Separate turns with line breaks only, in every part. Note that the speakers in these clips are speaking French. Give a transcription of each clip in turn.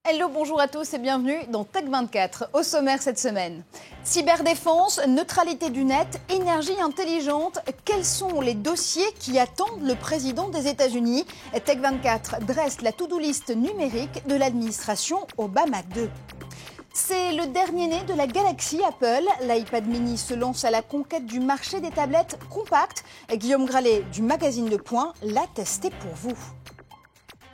Hello, bonjour à tous et bienvenue dans Tech24. Au sommaire cette semaine, cyberdéfense, neutralité du net, énergie intelligente, quels sont les dossiers qui attendent le président des États-Unis? Tech24 dresse la to-do list numérique de l'administration Obama 2. C'est le dernier né de la galaxie Apple. L'iPad mini se lance à la conquête du marché des tablettes compactes. Guillaume Gralet du magazine Le Point l'a testé pour vous.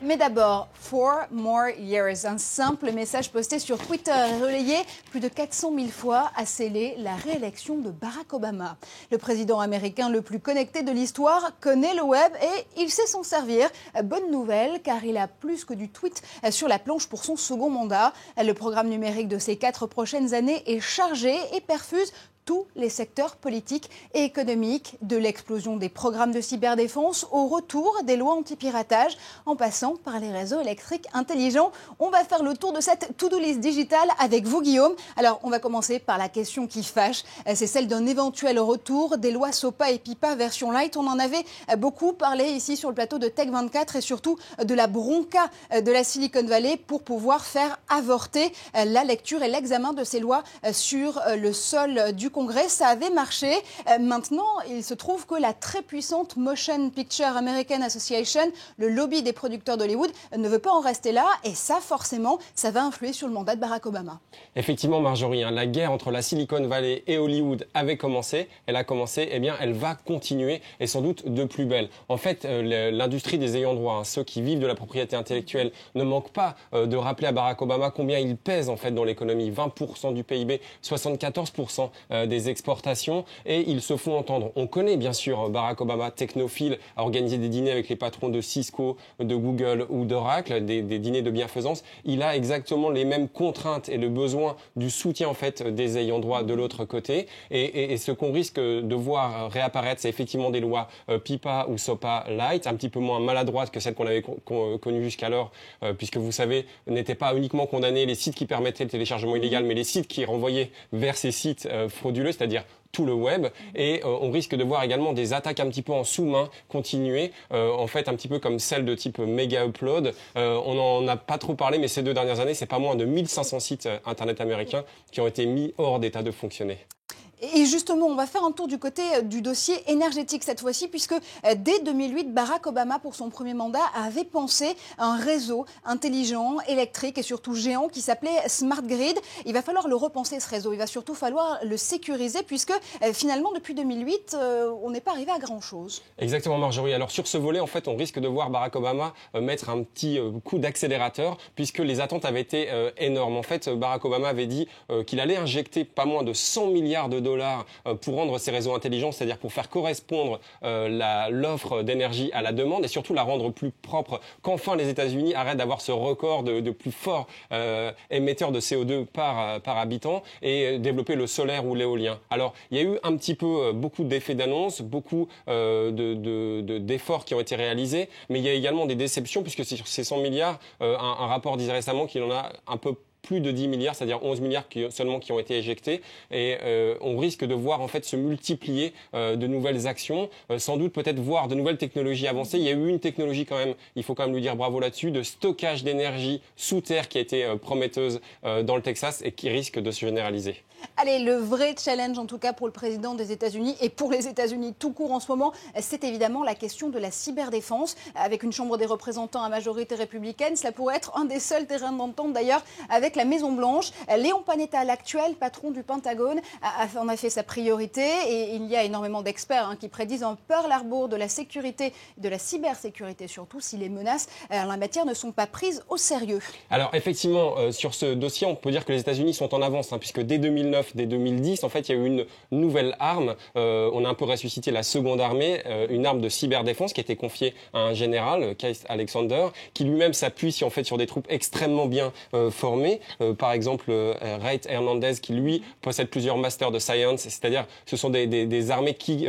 Mais d'abord, 4 more years, un simple message posté sur Twitter et relayé plus de 400 000 fois a scellé la réélection de Barack Obama. Le président américain le plus connecté de l'histoire connaît le web et il sait s'en servir. Bonne nouvelle, car il a plus que du tweet sur la planche pour son second mandat. Le programme numérique de ces 4 prochaines années est chargé et perfuse tous les secteurs politiques et économiques, de l'explosion des programmes de cyberdéfense au retour des lois anti-piratage, en passant par les réseaux électriques intelligents. On va faire le tour de cette to-do list digitale avec vous, Guillaume. Alors, on va commencer par la question qui fâche. C'est celle d'un éventuel retour des lois SOPA et PIPA version light. On en avait beaucoup parlé ici sur le plateau de Tech24 et surtout de la bronca de la Silicon Valley pour pouvoir faire avorter la lecture et l'examen de ces lois sur le sol du Congrès. Ça avait marché. Maintenant, il se trouve que la très puissante Motion Picture American Association, le lobby des producteurs d'Hollywood, ne veut pas en rester là. Et ça, forcément, ça va influer sur le mandat de Barack Obama.
Effectivement, Marjorie, la guerre entre la Silicon Valley et Hollywood avait commencé. Elle a commencé, eh bien, elle va continuer et sans doute de plus belle. En fait, l'industrie des ayants droit, ceux qui vivent de la propriété intellectuelle, ne manquent pas de rappeler à Barack Obama combien il pèse en fait dans l'économie. 20% du PIB, 74% des exportations, et ils se font entendre. On connaît bien sûr Barack Obama, technophile, a organisé des dîners avec les patrons de Cisco, de Google ou d'Oracle, des dîners de bienfaisance. Il a exactement les mêmes contraintes et le besoin du soutien en fait des ayants droit de l'autre côté. Et ce qu'on risque de voir réapparaître, c'est effectivement des lois PIPA ou SOPA light, un petit peu moins maladroites que celles qu'on avait connues jusqu'alors, puisque vous savez, n'étaient pas uniquement condamnés les sites qui permettaient le téléchargement illégal, mais les sites qui renvoyaient vers ces sites frauduleux, c'est-à-dire tout le web, et on risque de voir également des attaques un petit peu en sous-main continuer, en fait un petit peu comme celle de type Mega Upload. On n'en a pas trop parlé, mais ces 2 dernières années, c'est pas moins de 1500 sites internet américains qui ont été mis hors d'état de fonctionner.
Et justement, on va faire un tour du côté du dossier énergétique cette fois-ci, puisque dès 2008, Barack Obama, pour son premier mandat, avait pensé un réseau intelligent, électrique et surtout géant qui s'appelait Smart Grid. Il va falloir le repenser, ce réseau. Il va surtout falloir le sécuriser, puisque finalement, depuis 2008, on n'est pas arrivé à grand-chose.
Exactement, Marjorie. Alors sur ce volet, en fait, on risque de voir Barack Obama mettre un petit coup d'accélérateur, puisque les attentes avaient été énormes. En fait, Barack Obama avait dit qu'il allait injecter pas moins de 100 milliards de dollars pour rendre ces réseaux intelligents, c'est-à-dire pour faire correspondre l'offre d'énergie à la demande et surtout la rendre plus propre, qu'enfin les États-Unis arrêtent d'avoir ce record de plus fort émetteur de CO2 par habitant et développer le solaire ou l'éolien. Alors, il y a eu un petit peu beaucoup d'effets d'annonce, beaucoup d'efforts qui ont été réalisés, mais il y a également des déceptions puisque sur ces 100 milliards, un rapport disait récemment qu'il en a un peu plus de 10 milliards, c'est-à-dire 11 milliards seulement qui ont été éjectés, et on risque de voir en fait se multiplier de nouvelles actions, sans doute peut-être voir de nouvelles technologies avancées. Il y a eu une technologie quand même, il faut quand même lui dire bravo là-dessus, de stockage d'énergie sous terre qui a été prometteuse dans le Texas et qui risque de se généraliser.
Allez, le vrai challenge en tout cas pour le président des États-Unis et pour les États-Unis tout court en ce moment, c'est évidemment la question de la cyberdéfense. Avec une Chambre des représentants à majorité républicaine, cela pourrait être un des seuls terrains d'entente d'ailleurs avec la Maison-Blanche. Léon Panetta, l'actuel patron du Pentagone, en a fait sa priorité et il y a énormément d'experts qui prédisent un Pearl Harbor de la sécurité, de la cybersécurité surtout, si les menaces en la matière ne sont pas prises au sérieux.
Alors effectivement, sur ce dossier, on peut dire que les États-Unis sont en avance, puisque dès 2009, dès 2010, en fait, il y a eu une nouvelle arme. On a un peu ressuscité la seconde armée, une arme de cyberdéfense qui a été confiée à un général, Keith Alexander, qui lui-même s'appuie en fait sur des troupes extrêmement bien formées. Par exemple, Ray Hernandez, qui lui possède plusieurs masters de science, c'est-à-dire ce sont des armées qui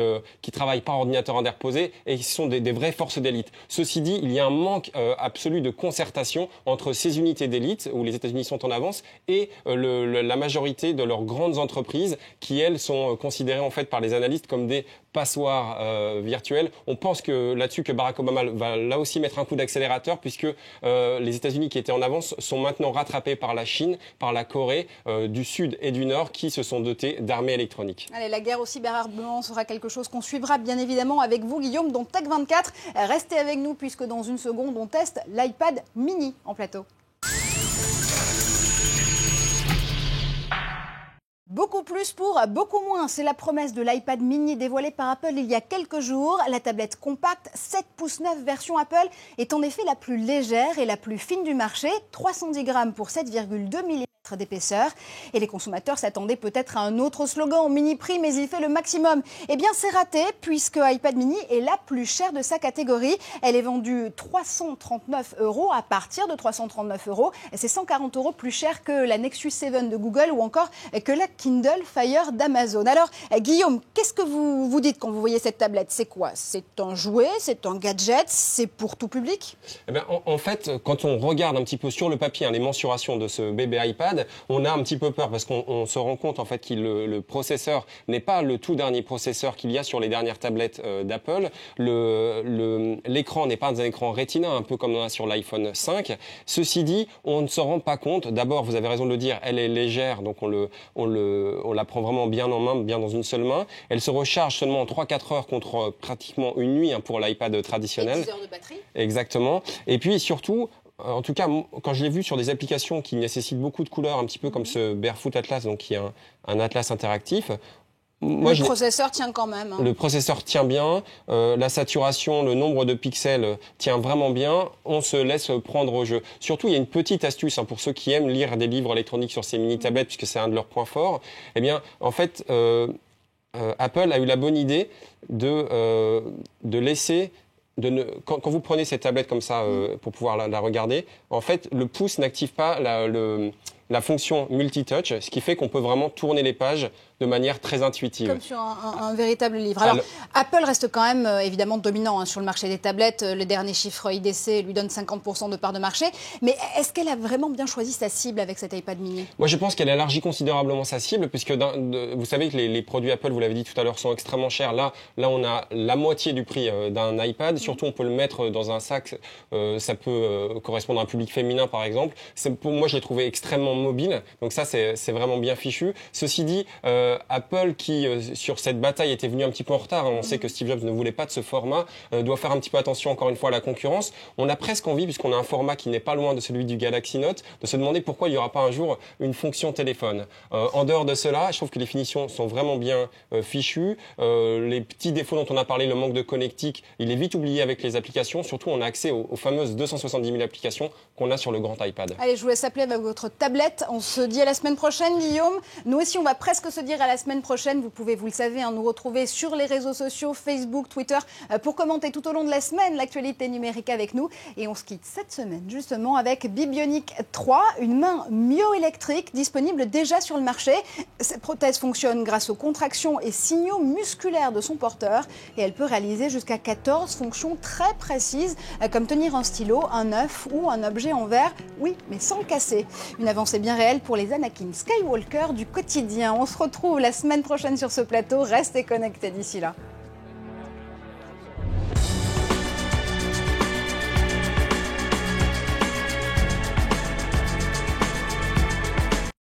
travaillent par ordinateur interposé et qui sont des vraies forces d'élite. Ceci dit, il y a un manque absolu de concertation entre ces unités d'élite, où les États-Unis sont en avance, et la majorité de leurs grandes entreprises qui, elles, sont considérées en fait par les analystes comme des passoire virtuelle. On pense que là-dessus que Barack Obama va là aussi mettre un coup d'accélérateur puisque les États-Unis qui étaient en avance sont maintenant rattrapés par la Chine, par la Corée du Sud et du Nord qui se sont dotés d'armées électroniques.
Allez, la guerre au cyberarmement sera quelque chose qu'on suivra bien évidemment avec vous, Guillaume, dans Tech24. Restez avec nous puisque dans une seconde, on teste l'iPad mini en plateau. Beaucoup plus pour beaucoup moins, c'est la promesse de l'iPad mini dévoilée par Apple il y a quelques jours. La tablette compacte 7 pouces 9 version Apple est en effet la plus légère et la plus fine du marché, 310 grammes pour 7,2 mm d'épaisseur. Et les consommateurs s'attendaient peut-être à un autre slogan au mini prix, mais il fait le maximum. Eh bien, c'est raté puisque iPad mini est la plus chère de sa catégorie. Elle est vendue 339 € à partir de 339 €. C'est 140 € plus cher que la Nexus 7 de Google ou encore que la Kindle Fire d'Amazon. Alors, Guillaume, qu'est-ce que vous vous dites quand vous voyez cette tablette? C'est quoi? C'est un jouet? C'est un gadget? C'est pour tout public?
Eh bien, en fait, quand on regarde un petit peu sur le papier les mensurations de ce bébé iPad, on a un petit peu peur parce qu'on se rend compte en fait que le processeur n'est pas le tout dernier processeur qu'il y a sur les dernières tablettes d'Apple. L'écran n'est pas un écran Retina, un peu comme on a sur l'iPhone 5. Ceci dit, on ne s'en rend pas compte. D'abord, vous avez raison de le dire, elle est légère, donc on la prend vraiment bien en main, bien dans une seule main. Elle se recharge seulement en 3-4 heures contre pratiquement une nuit pour l'iPad traditionnel.
Et 10 heures de batterie.
Exactement. Et puis surtout, en tout cas, quand je l'ai vu sur des applications qui nécessitent beaucoup de couleurs, un petit peu comme ce Barefoot Atlas, donc qui est un atlas interactif.
Le processeur tient quand même.
Le processeur tient bien, la saturation, le nombre de pixels tient vraiment bien. On se laisse prendre au jeu. Surtout, il y a une petite astuce pour ceux qui aiment lire des livres électroniques sur ces mini-tablettes, puisque c'est un de leurs points forts. Eh bien, en fait, Apple a eu la bonne idée de laisser... Quand vous prenez cette tablette comme ça pour pouvoir la regarder, en fait, le pouce n'active pas la fonction multitouch, ce qui fait qu'on peut vraiment tourner les pages de manière très intuitive.
Comme sur un véritable livre. Alors, Apple reste quand même évidemment dominant sur le marché des tablettes. Les derniers chiffres IDC lui donnent 50% de part de marché. Mais est-ce qu'elle a vraiment bien choisi sa cible avec cet iPad mini?
Moi, je pense qu'elle a élargi considérablement sa cible, puisque vous savez que les produits Apple, vous l'avez dit tout à l'heure, sont extrêmement chers. Là, on a la moitié du prix d'un iPad. Surtout, on peut le mettre dans un sac. Ça peut correspondre à un public féminin, par exemple. Pour moi, je l'ai trouvé extrêmement mobile. Donc ça, c'est vraiment bien fichu. Ceci dit, Apple, qui sur cette bataille était venu un petit peu en retard, on sait que Steve Jobs ne voulait pas de ce format, doit faire un petit peu attention encore une fois à la concurrence. On a presque envie, puisqu'on a un format qui n'est pas loin de celui du Galaxy Note, de se demander pourquoi il n'y aura pas un jour une fonction téléphone. En dehors de cela, je trouve que les finitions sont vraiment bien fichues. Les petits défauts dont on a parlé, le manque de connectique, il est vite oublié avec les applications. Surtout, on a accès aux fameuses 270 000 applications qu'on a sur le grand iPad.
Allez, je vous laisse appeler avec votre tablette. On se dit à la semaine prochaine, Guillaume. Nous aussi, on va presque se dire à la semaine prochaine. Vous pouvez, vous le savez, nous retrouver sur les réseaux sociaux, Facebook, Twitter, pour commenter tout au long de la semaine l'actualité numérique avec nous. Et on se quitte cette semaine, justement, avec Bibionic 3, une main myoélectrique disponible déjà sur le marché. Cette prothèse fonctionne grâce aux contractions et signaux musculaires de son porteur. Et elle peut réaliser jusqu'à 14 fonctions très précises, comme tenir un stylo, un œuf ou un objet en verre. Oui, mais sans le casser. Une avancée bien réelle pour les Anakin Skywalker du quotidien. On se retrouve la semaine prochaine sur ce plateau. Restez connectés d'ici là.